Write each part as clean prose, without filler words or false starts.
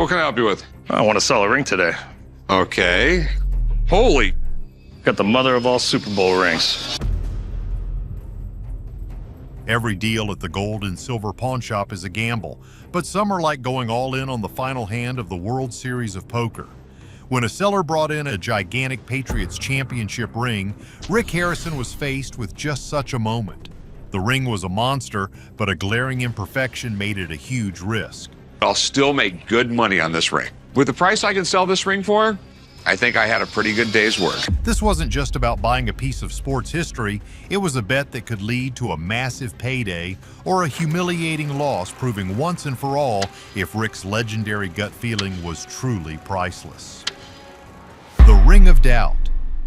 what can I help you with? I want to sell a ring today. Okay. Holy. Got the mother of all Super Bowl rings. Every deal at the gold and silver pawn shop is a gamble, but some are like going all in on the final hand of the World Series of Poker. When a seller brought in a gigantic Patriots championship ring, Rick Harrison was faced with just such a moment. The ring was a monster, but a glaring imperfection made it a huge risk. I'll still make good money on this ring. With the price I can sell this ring for, I think I had a pretty good day's work. This wasn't just about buying a piece of sports history, it was a bet that could lead to a massive payday or a humiliating loss, proving once and for all if Rick's legendary gut feeling was truly priceless. The Ring of Doubt.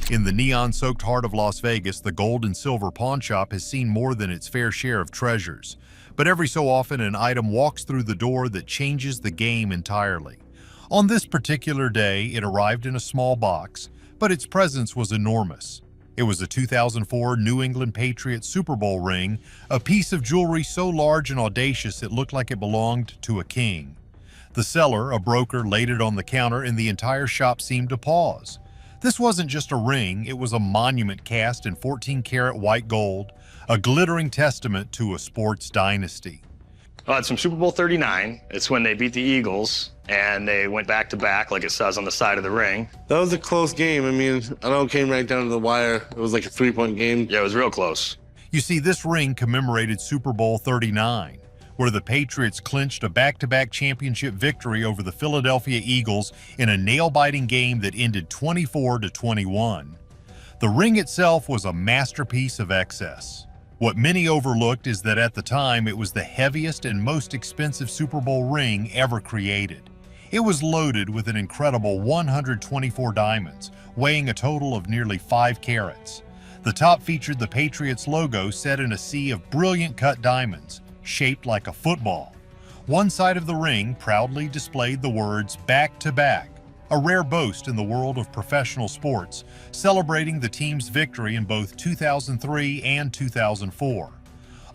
In the neon-soaked heart of Las Vegas, the gold and silver pawn shop has seen more than its fair share of treasures. But every so often, an item walks through the door that changes the game entirely. On this particular day, it arrived in a small box, but its presence was enormous. It was a 2004 New England Patriots Super Bowl ring, a piece of jewelry so large and audacious it looked like it belonged to a king. The seller, a broker, laid it on the counter and the entire shop seemed to pause. This wasn't just a ring, it was a monument cast in 14-karat white gold, a glittering testament to a sports dynasty. It's from Super Bowl 39. It's when they beat the Eagles, and they went back-to-back, like it says on the side of the ring. That was a close game. I mean, I know it came right down to the wire. It was like a 3-point game. Yeah, it was real close. You see, this ring commemorated Super Bowl 39, where the Patriots clinched a back-to-back championship victory over the Philadelphia Eagles in a nail-biting game that ended 24-21. The ring itself was a masterpiece of excess. What many overlooked is that at the time it was the heaviest and most expensive Super Bowl ring ever created. It was loaded with an incredible 124 diamonds, weighing a total of nearly 5 carats. The top featured the Patriots logo set in a sea of brilliant cut diamonds, shaped like a football. One side of the ring proudly displayed the words "back to back," a rare boast in the world of professional sports, celebrating the team's victory in both 2003 and 2004.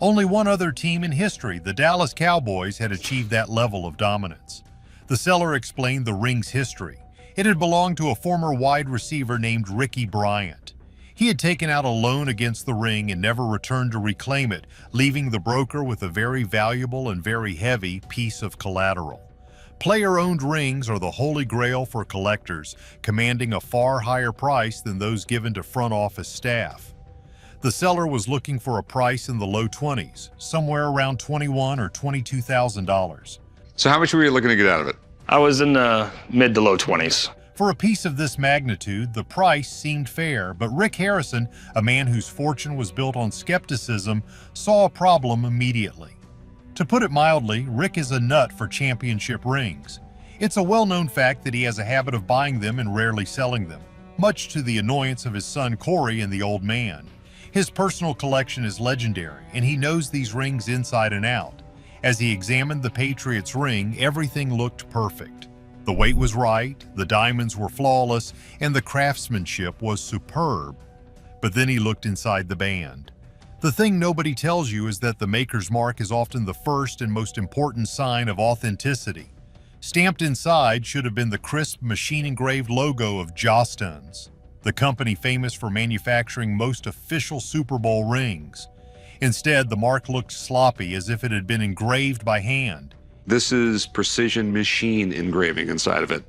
Only one other team in history, the Dallas Cowboys, had achieved that level of dominance. The seller explained the ring's history. It had belonged to a former wide receiver named Ricky Bryant. He had taken out a loan against the ring and never returned to reclaim it, leaving the broker with a very valuable and very heavy piece of collateral. Player-owned rings are the holy grail for collectors, commanding a far higher price than those given to front office staff. The seller was looking for a price in the low 20s, somewhere around $21,000 or $22,000. So how much were you looking to get out of it? I was in the mid to low 20s. For a piece of this magnitude, the price seemed fair, but Rick Harrison, a man whose fortune was built on skepticism, saw a problem immediately. To put it mildly, Rick is a nut for championship rings. It's a well-known fact that he has a habit of buying them and rarely selling them, much to the annoyance of his son Corey and the old man. His personal collection is legendary, and he knows these rings inside and out. As he examined the Patriots ring, everything looked perfect. The weight was right, the diamonds were flawless, and the craftsmanship was superb. But then he looked inside the band. The thing nobody tells you is that the maker's mark is often the first and most important sign of authenticity. Stamped inside should have been the crisp machine-engraved logo of Jostens, the company famous for manufacturing most official Super Bowl rings. Instead, the mark looked sloppy, as if it had been engraved by hand. This is precision machine engraving inside of it.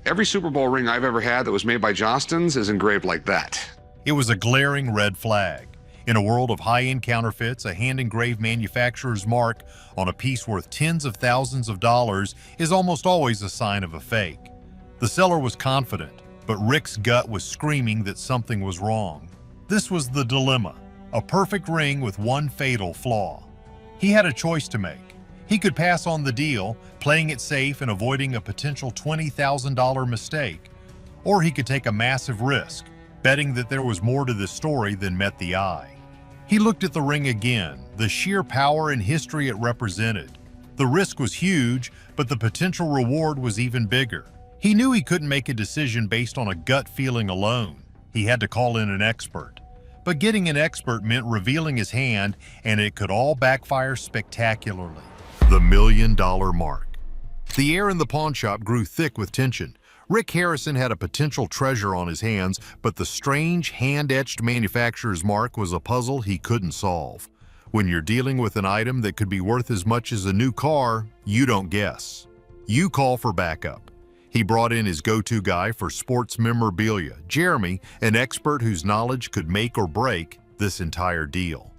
Every Super Bowl ring I've ever had that was made by Jostens is engraved like that. It was a glaring red flag. In a world of high-end counterfeits, a hand-engraved manufacturer's mark on a piece worth tens of thousands of dollars is almost always a sign of a fake. The seller was confident, but Rick's gut was screaming that something was wrong. This was the dilemma, a perfect ring with one fatal flaw. He had a choice to make. He could pass on the deal, playing it safe and avoiding a potential $20,000 mistake, or he could take a massive risk, betting that there was more to this story than met the eye. He looked at the ring again, the sheer power and history it represented. The risk was huge, but the potential reward was even bigger. He knew he couldn't make a decision based on a gut feeling alone. He had to call in an expert. But getting an expert meant revealing his hand, and it could all backfire spectacularly. The $1 million mark. The air in the pawn shop grew thick with tension. Rick Harrison had a potential treasure on his hands, but the strange hand-etched manufacturer's mark was a puzzle he couldn't solve. When you're dealing with an item that could be worth as much as a new car, you don't guess. You call for backup. He brought in his go-to guy for sports memorabilia, Jeremy, an expert whose knowledge could make or break this entire deal.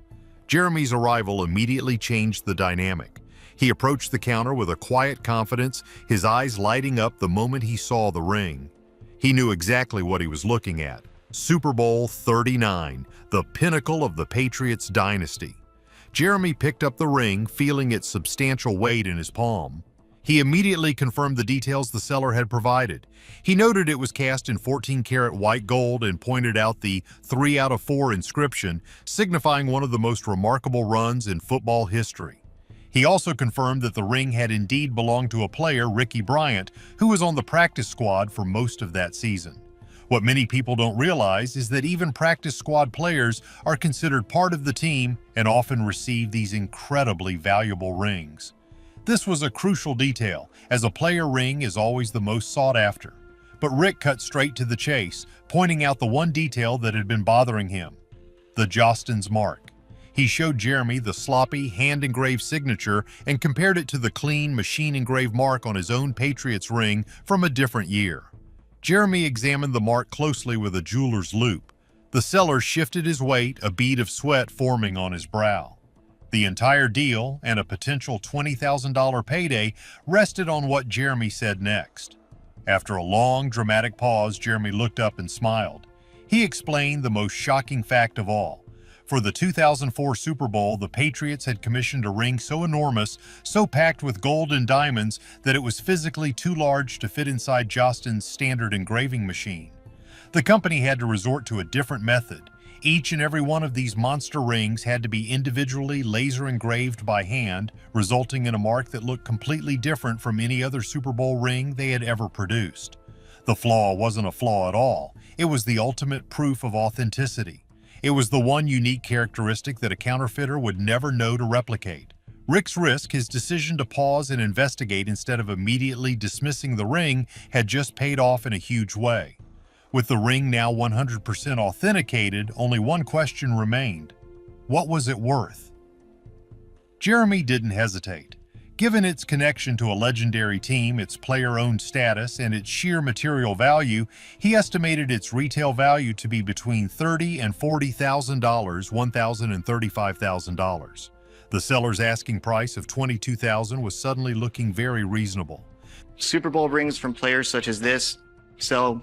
Jeremy's arrival immediately changed the dynamic. He approached the counter with a quiet confidence, his eyes lighting up the moment he saw the ring. He knew exactly what he was looking at. Super Bowl 39, the pinnacle of the Patriots dynasty. Jeremy picked up the ring, feeling its substantial weight in his palm. He immediately confirmed the details the seller had provided. He noted it was cast in 14-karat white gold and pointed out the 3 out of 4 inscription, signifying one of the most remarkable runs in football history. He also confirmed that the ring had indeed belonged to a player, Ricky Bryant, who was on the practice squad for most of that season. What many people don't realize is that even practice squad players are considered part of the team and often receive these incredibly valuable rings. This was a crucial detail, as a player ring is always the most sought after. But Rick cut straight to the chase, pointing out the one detail that had been bothering him: the Jostens mark. He showed Jeremy the sloppy, hand-engraved signature and compared it to the clean, machine-engraved mark on his own Patriots ring from a different year. Jeremy examined the mark closely with a jeweler's loupe. The seller shifted his weight, a bead of sweat forming on his brow. The entire deal, and a potential $20,000 payday, rested on what Jeremy said next. After a long, dramatic pause, Jeremy looked up and smiled. He explained the most shocking fact of all. For the 2004 Super Bowl, the Patriots had commissioned a ring so enormous, so packed with gold and diamonds, that it was physically too large to fit inside Jostens' standard engraving machine. The company had to resort to a different method. Each and every one of these monster rings had to be individually laser engraved by hand, resulting in a mark that looked completely different from any other Super Bowl ring they had ever produced. The flaw wasn't a flaw at all. It was the ultimate proof of authenticity. It was the one unique characteristic that a counterfeiter would never know to replicate. Rick's risk, his decision to pause and investigate instead of immediately dismissing the ring, had just paid off in a huge way. With the ring now 100% authenticated, only one question remained: what was it worth? Jeremy didn't hesitate. Given its connection to a legendary team, its player-owned status, and its sheer material value, he estimated its retail value to be between $30,000 and $40,000, $1,000 and $35,000. The seller's asking price of $22,000 was suddenly looking very reasonable. Super Bowl rings from players such as this sell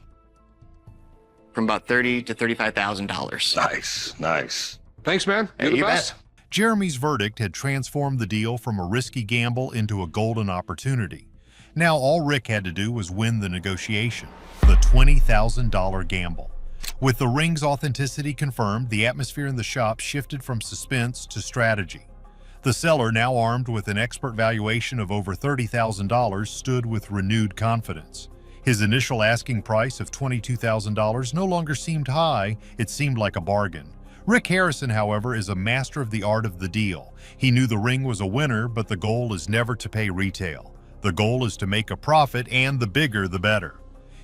from about $30,000 to $35,000. Nice. Thanks, man. You're Hey, the you best. bet. Jeremy's verdict had transformed the deal from a risky gamble into a golden opportunity. Now all Rick had to do was win the negotiation, the $20,000 gamble. With the ring's authenticity confirmed, the atmosphere in the shop shifted from suspense to strategy. The seller, now armed with an expert valuation of over $30,000, stood with renewed confidence. His initial asking price of $22,000 no longer seemed high, it seemed like a bargain. Rick Harrison, however, is a master of the art of the deal. He knew the ring was a winner, but the goal is never to pay retail. The goal is to make a profit, and the bigger the better.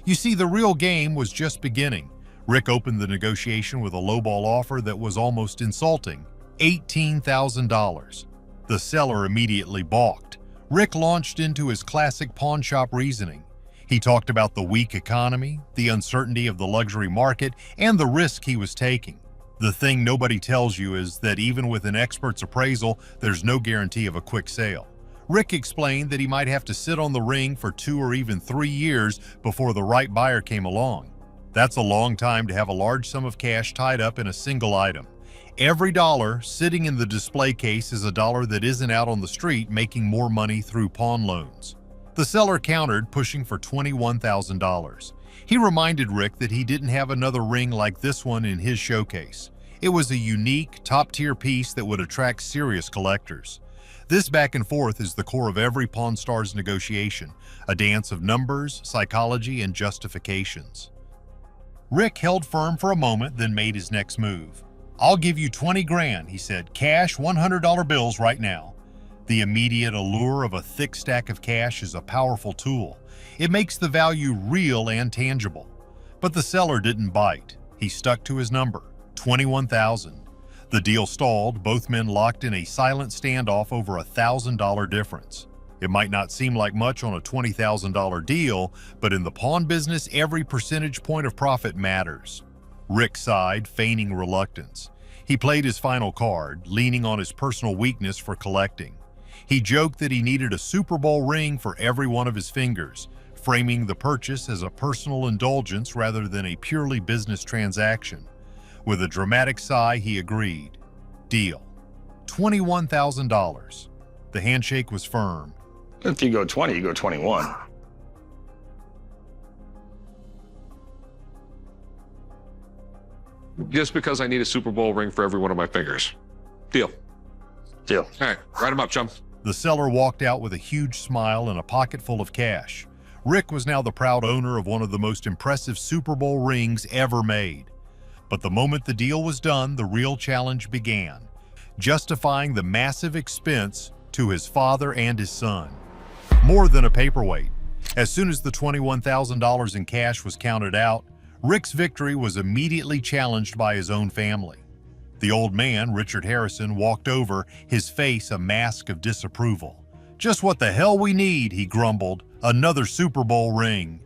You see, the real game was just beginning. Rick opened the negotiation with a lowball offer that was almost insulting: $18,000. The seller immediately balked. Rick launched into his classic pawn shop reasoning. He talked about the weak economy, the uncertainty of the luxury market, and the risk he was taking. The thing nobody tells you is that even with an expert's appraisal, there's no guarantee of a quick sale. Rick explained that he might have to sit on the ring for 2 or even 3 years before the right buyer came along. That's a long time to have a large sum of cash tied up in a single item. Every dollar sitting in the display case is a dollar that isn't out on the street making more money through pawn loans. The seller countered, pushing for $21,000. He reminded Rick that he didn't have another ring like this one in his showcase. It was a unique, top-tier piece that would attract serious collectors. This back and forth is the core of every Pawn Stars negotiation, a dance of numbers, psychology, and justifications. Rick held firm for a moment, then made his next move. "I'll give you 20 grand," he said, "cash, $100 bills right now." The immediate allure of a thick stack of cash is a powerful tool. It makes the value real and tangible. But the seller didn't bite. He stuck to his number, $21,000. The deal stalled, both men locked in a silent standoff over a $1,000 difference. It might not seem like much on a $20,000 deal, but in the pawn business, every percentage point of profit matters. Rick sighed, feigning reluctance. He played his final card, leaning on his personal weakness for collecting. He joked that he needed a Super Bowl ring for every one of his fingers, framing the purchase as a personal indulgence rather than a purely business transaction. With a dramatic sigh, he agreed. Deal. $21,000. The handshake was firm. If you go 20, you go 21. Just because I need a Super Bowl ring for every one of my fingers. Deal. Deal. All right, write them up, chum. The seller walked out with a huge smile and a pocket full of cash. Rick was now the proud owner of one of the most impressive Super Bowl rings ever made. But the moment the deal was done, the real challenge began, justifying the massive expense to his father and his son. More than a paperweight. As soon as the $21,000 in cash was counted out, Rick's victory was immediately challenged by his own family. The old man, Richard Harrison, walked over, his face a mask of disapproval. "Just what the hell we need," he grumbled, "another Super Bowl ring."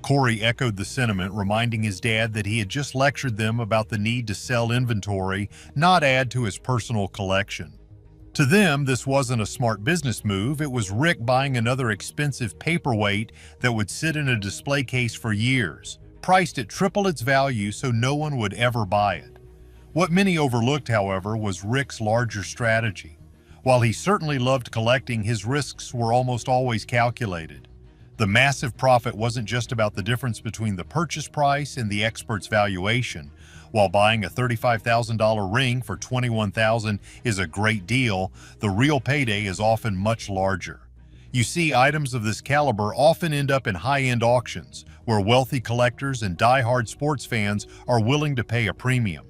Corey echoed the sentiment, reminding his dad that he had just lectured them about the need to sell inventory, not add to his personal collection. To them, this wasn't a smart business move. It was Rick buying another expensive paperweight that would sit in a display case for years, priced at triple its value so no one would ever buy it. What many overlooked, however, was Rick's larger strategy. While he certainly loved collecting, his risks were almost always calculated. The massive profit wasn't just about the difference between the purchase price and the expert's valuation. While buying a $35,000 ring for $21,000 is a great deal, the real payday is often much larger. You see, items of this caliber often end up in high-end auctions, where wealthy collectors and die-hard sports fans are willing to pay a premium.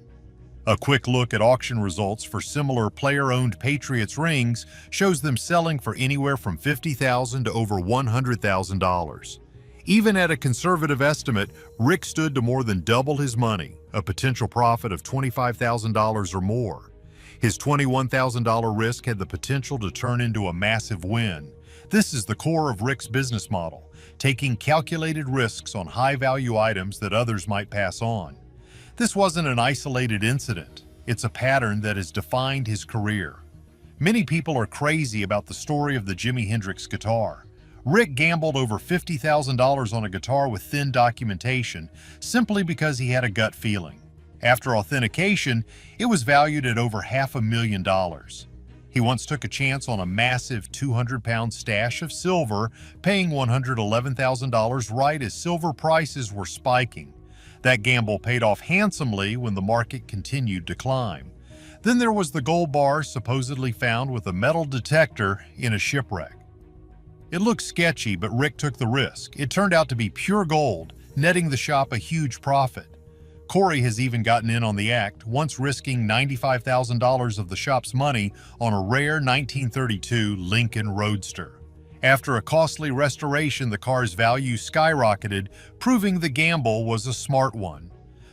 A quick look at auction results for similar player-owned Patriots rings shows them selling for anywhere from $50,000 to over $100,000. Even at a conservative estimate, Rick stood to more than double his money, a potential profit of $25,000 or more. His $21,000 risk had the potential to turn into a massive win. This is the core of Rick's business model, taking calculated risks on high-value items that others might pass on. This wasn't an isolated incident. It's a pattern that has defined his career. Many people are crazy about the story of the Jimi Hendrix guitar. Rick gambled over $50,000 on a guitar with thin documentation simply because he had a gut feeling. After authentication, it was valued at over $500,000. He once took a chance on a massive 200-pound stash of silver, paying $111,000 right as silver prices were spiking. That gamble paid off handsomely when the market continued to climb. Then there was the gold bar supposedly found with a metal detector in a shipwreck. It looked sketchy, but Rick took the risk. It turned out to be pure gold, netting the shop a huge profit. Corey has even gotten in on the act, once risking $95,000 of the shop's money on a rare 1932 Lincoln Roadster. After a costly restoration, the car's value skyrocketed, proving the gamble was a smart one.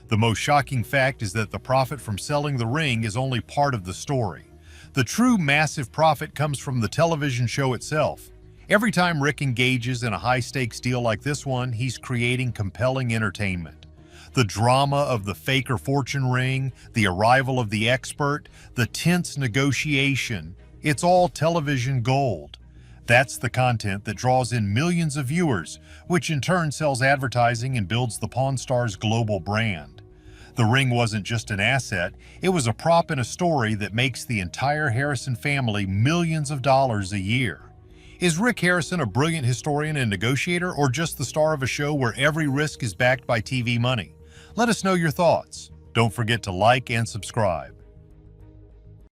The most shocking fact is that the profit from selling the ring is only part of the story. The true massive profit comes from the television show itself. Every time Rick engages in a high-stakes deal like this one, he's creating compelling entertainment. The drama of the fake or fortune ring, the arrival of the expert, the tense negotiation, it's all television gold. That's the content that draws in millions of viewers, which in turn sells advertising and builds the Pawn Stars' global brand. The ring wasn't just an asset, it was a prop in a story that makes the entire Harrison family millions of dollars a year. Is Rick Harrison a brilliant historian and negotiator, or just the star of a show where every risk is backed by TV money? Let us know your thoughts. Don't forget to like and subscribe.